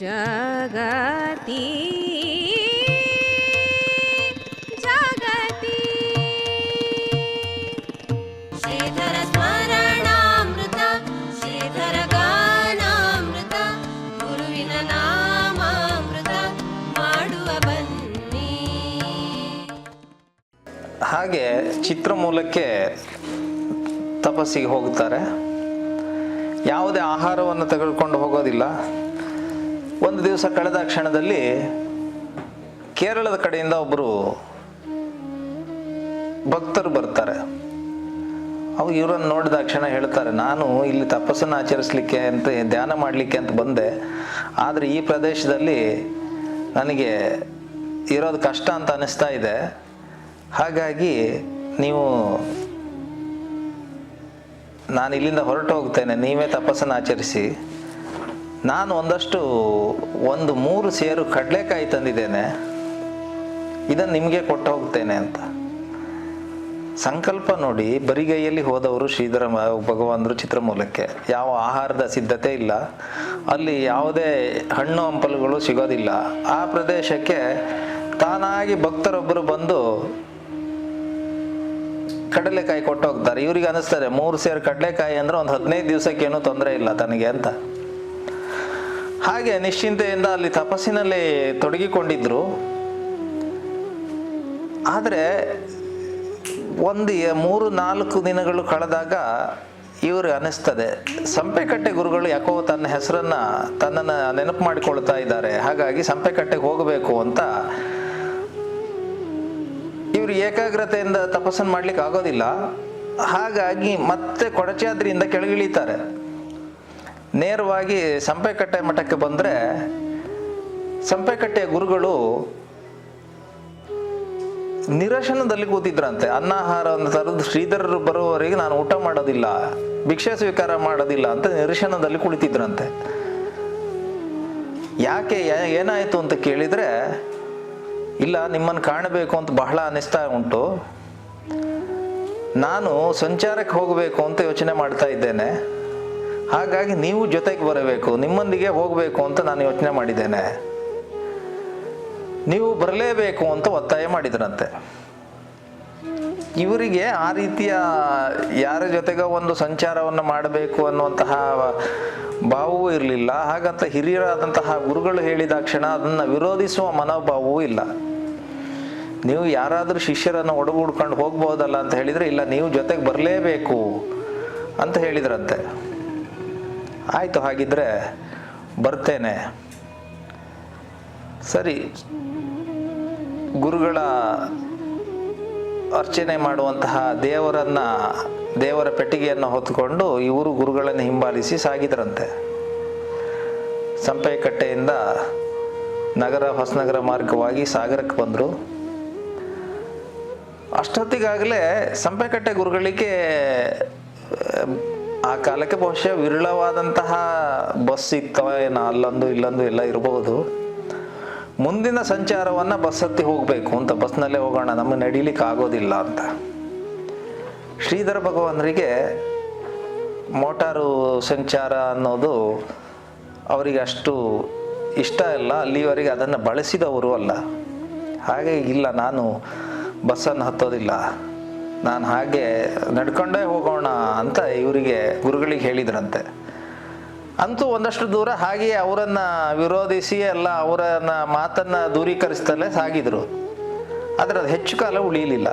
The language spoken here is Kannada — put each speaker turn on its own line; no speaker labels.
ಜಗತಿ ಜಗತಿ ಶ್ರೀಧರ ಸ್ಮರಣಾಮೃತ ಶ್ರೀಧರ ಗಾನಾಮೃತ ಗುರುವಿನ ನಾಮಾಮೃತ ಮಾಡುವ ಬನ್ನಿ.
ಹಾಗೆ ಚಿತ್ರಮೂಲಕ್ಕೆ ತಪಸ್ಸಿಗೆ ಹೋಗ್ತಾರೆ. ಯಾವುದೇ ಆಹಾರವನ್ನು ತೆಗೆದುಕೊಂಡು ಹೋಗೋದಿಲ್ಲ. ಒಂದು ದಿವಸ ಕಳೆದ ಕ್ಷಣದಲ್ಲಿ ಕೇರಳದ ಕಡೆಯಿಂದ ಒಬ್ಬರು ಭಕ್ತರು ಬರ್ತಾರೆ. ಅವು ಇವರನ್ನು ನೋಡಿದ ಕ್ಷಣ ಹೇಳ್ತಾರೆ, ನಾನು ಇಲ್ಲಿ ತಪಸ್ಸನ್ನು ಆಚರಿಸಲಿಕ್ಕೆ ಅಂತ ಧ್ಯಾನ ಮಾಡಲಿಕ್ಕೆ ಅಂತ ಬಂದೆ, ಆದರೆ ಈ ಪ್ರದೇಶದಲ್ಲಿ ನನಗೆ ಇರೋದು ಕಷ್ಟ ಅಂತ ಅನಿಸ್ತಾ ಇದೆ. ಹಾಗಾಗಿ ನೀವು ನಾನು ಇಲ್ಲಿಂದ ಹೊರಟು ಹೋಗ್ತೇನೆ, ನೀವೇ ತಪಸ್ಸನ್ನು ಆಚರಿಸಿ. ನಾನು ಒಂದು 3 ಸೇರು ಕಡಲೆಕಾಯಿ ತಂದಿದ್ದೇನೆ, ಇದನ್ನು ನಿಮಗೆ ಕೊಟ್ಟು ಹೋಗ್ತೇನೆ ಅಂತ. ಸಂಕಲ್ಪ ನೋಡಿ, ಬರಿಗೈಯಲ್ಲಿ ಹೋದವರು ಶ್ರೀಧರ ಭಗವಾನರು ಚಿತ್ರಮೂಲಕ್ಕೆ. ಯಾವ ಆಹಾರದ ಸಿದ್ಧತೆ ಇಲ್ಲ, ಅಲ್ಲಿ ಯಾವುದೇ ಹಣ್ಣು ಹಂಪಲುಗಳು ಸಿಗೋದಿಲ್ಲ. ಆ ಪ್ರದೇಶಕ್ಕೆ ತಾನಾಗಿ ಭಕ್ತರೊಬ್ಬರು ಬಂದು ಕಡಲೆಕಾಯಿ ಕೊಟ್ಟು ಹೋಗ್ತಾರೆ. ಇವ್ರಿಗೆ ಅನಿಸ್ತಾರೆ 3 ಸೇರು ಕಡಲೆಕಾಯಿ ಅಂದ್ರೆ ಒಂದು 15 ದಿವಸಕ್ಕೆ ಏನೂ ತೊಂದರೆ ಇಲ್ಲ ತನಗೆ ಅಂತ. ಹಾಗೆ ನಿಶ್ಚಿಂತೆಯಿಂದ ಅಲ್ಲಿ ತಪಸ್ಸಿನಲ್ಲಿ ತೊಡಗಿಕೊಂಡಿದ್ರು. ಆದರೆ 3-4 ದಿನಗಳು ಕಳೆದಾಗ ಇವ್ರಿಗೆ ಅನಿಸ್ತದೆ, ಸಂಪೆಕಟ್ಟೆ ಗುರುಗಳು ಯಾಕೋ ತನ್ನ ತನ್ನನ್ನು ನೆನಪು ಮಾಡಿಕೊಳ್ತಾ ಇದ್ದಾರೆ, ಹಾಗಾಗಿ ಸಂಪೆಕಟ್ಟೆಗೆ ಹೋಗಬೇಕು ಅಂತ ಇವರು ಏಕಾಗ್ರತೆಯಿಂದ ತಪಸ್ಸನ್ನು ಮಾಡ್ಲಿಕ್ಕೆ ಆಗೋದಿಲ್ಲ. ಹಾಗಾಗಿ ಮತ್ತೆ ಕೊಡಚಾದ್ರಿಯಿಂದ ಕೆಳಗಿಳಿತಾರೆ. ನೇರವಾಗಿ ಸಂಪೆಕಟ್ಟೆ ಮಠಕ್ಕೆ ಬಂದರೆ ಸಂಪೆಕಟ್ಟೆಯ ಗುರುಗಳು ನಿರಶನದಲ್ಲಿ ಕೂತಿದ್ರಂತೆ. ಅನ್ನಾಹಾರವನ್ನು ತರದು ಶ್ರೀಧರರು ಬರುವವರೆಗೆ ನಾನು ಊಟ ಮಾಡೋದಿಲ್ಲ, ಭಿಕ್ಷೆ ಸ್ವೀಕಾರ ಮಾಡೋದಿಲ್ಲ ಅಂತ ನಿರಶನದಲ್ಲಿ ಕುಳಿತಿದ್ರಂತೆ. ಯಾಕೆ, ಏನಾಯಿತು ಅಂತ ಕೇಳಿದರೆ, ಇಲ್ಲ ನಿಮ್ಮನ್ನು ಕಾಣಬೇಕು ಅಂತ ಬಹಳ ಅನಿಸ್ತಾ ಉಂಟು, ನಾನು ಸಂಚಾರಕ್ಕೆ ಹೋಗಬೇಕು ಅಂತ ಯೋಚನೆ ಮಾಡ್ತಾ ಇದ್ದೇನೆ, ಹಾಗಾಗಿ ನೀವು ಜೊತೆಗೆ ಬರಬೇಕು, ನಿಮ್ಮೊಂದಿಗೆ ಹೋಗಬೇಕು ಅಂತ ನಾನು ಯೋಚನೆ ಮಾಡಿದ್ದೇನೆ, ನೀವು ಬರಲೇಬೇಕು ಅಂತ ಒತ್ತಾಯ ಮಾಡಿದ್ರಂತೆ. ಇವರಿಗೆ ಆ ರೀತಿಯ ಯಾರ ಜೊತೆಗ ಒಂದು ಸಂಚಾರವನ್ನು ಮಾಡಬೇಕು ಅನ್ನುವಂತಹ ಭಾವವೂ ಇರಲಿಲ್ಲ. ಹಾಗಂತ ಹಿರಿಯರಾದಂತಹ ಗುರುಗಳು ಹೇಳಿದ ಕ್ಷಣ ಅದನ್ನು ವಿರೋಧಿಸುವ ಮನೋಭಾವವೂ ಇಲ್ಲ. ನೀವು ಯಾರಾದರೂ ಶಿಷ್ಯರನ್ನು ಒಡಗೂಡ್ಕೊಂಡು ಹೋಗ್ಬೋದಲ್ಲ ಅಂತ ಹೇಳಿದರೆ, ಇಲ್ಲ ನೀವು ಜೊತೆಗೆ ಬರಲೇಬೇಕು ಅಂತ ಹೇಳಿದ್ರಂತೆ. ಆಯಿತು, ಹಾಗಿದ್ರೆ ಬರ್ತೇನೆ. ಸರಿ, ಗುರುಗಳ ಅರ್ಚನೆ ಮಾಡುವಂತಹ ದೇವರ ಪೆಟ್ಟಿಗೆಯನ್ನು ಹೊತ್ತುಕೊಂಡು ಇವರು ಗುರುಗಳನ್ನು ಹಿಂಬಾಲಿಸಿ ಸಾಗಿದ್ರಂತೆ. ಸಂಪೆಕಟ್ಟೆಯಿಂದ ಹೊಸನಗರ ಮಾರ್ಗವಾಗಿ ಸಾಗರಕ್ಕೆ ಬಂದರು. ಅಷ್ಟೊತ್ತಿಗಾಗಲೇ ಸಂಪೆಕಟ್ಟೆ ಗುರುಗಳಿಗೆ ಆ ಕಾಲಕ್ಕೆ ಬಹುಶಃ ವಿರಳವಾದಂತಹ ಬಸ್ ಇತ್ತೋ ಏನೋ, ಅಲ್ಲೊಂದು ಇಲ್ಲೊಂದು ಎಲ್ಲ ಇರಬಹುದು. ಮುಂದಿನ ಸಂಚಾರವನ್ನು ಬಸ್ ಹತ್ತಿ ಹೋಗಬೇಕು ಅಂತ, ಬಸ್ನಲ್ಲೇ ಹೋಗೋಣ, ನಮಗೆ ನಡೀಲಿಕ್ಕೆ ಆಗೋದಿಲ್ಲ ಅಂತ. ಶ್ರೀಧರ ಭಗವಾನರಿಗೆ ಮೋಟಾರು ಸಂಚಾರ ಅನ್ನೋದು ಅವರಿಗೆ ಅಷ್ಟು ಇಷ್ಟ ಇಲ್ಲ, ಅಲ್ಲಿವರೆಗೆ ಅದನ್ನು ಬಳಸಿದವರು ಅಲ್ಲ. ಹಾಗೆ ಇಲ್ಲ, ನಾನು ಬಸ್ಸನ್ನು ಹತ್ತೋದಿಲ್ಲ, ನಾನು ಹಾಗೆ ನಡ್ಕೊಂಡೇ ಹೋಗೋಣ ಅಂತ ಗುರುಗಳಿಗೆ ಹೇಳಿದ್ರಂತೆ. ಅಂತೂ ಒಂದಷ್ಟು ದೂರ ಹಾಗೆಯೇ ಅವರನ್ನು ವಿರೋಧಿಸಿ ಅವರನ್ನ ಮಾತನ್ನು ದೂರೀಕರಿಸ್ತಲೇ ಸಾಗಿದ್ರು. ಆದರೆ ಅದು ಹೆಚ್ಚು ಕಾಲ ಉಳಿಯಲಿಲ್ಲ.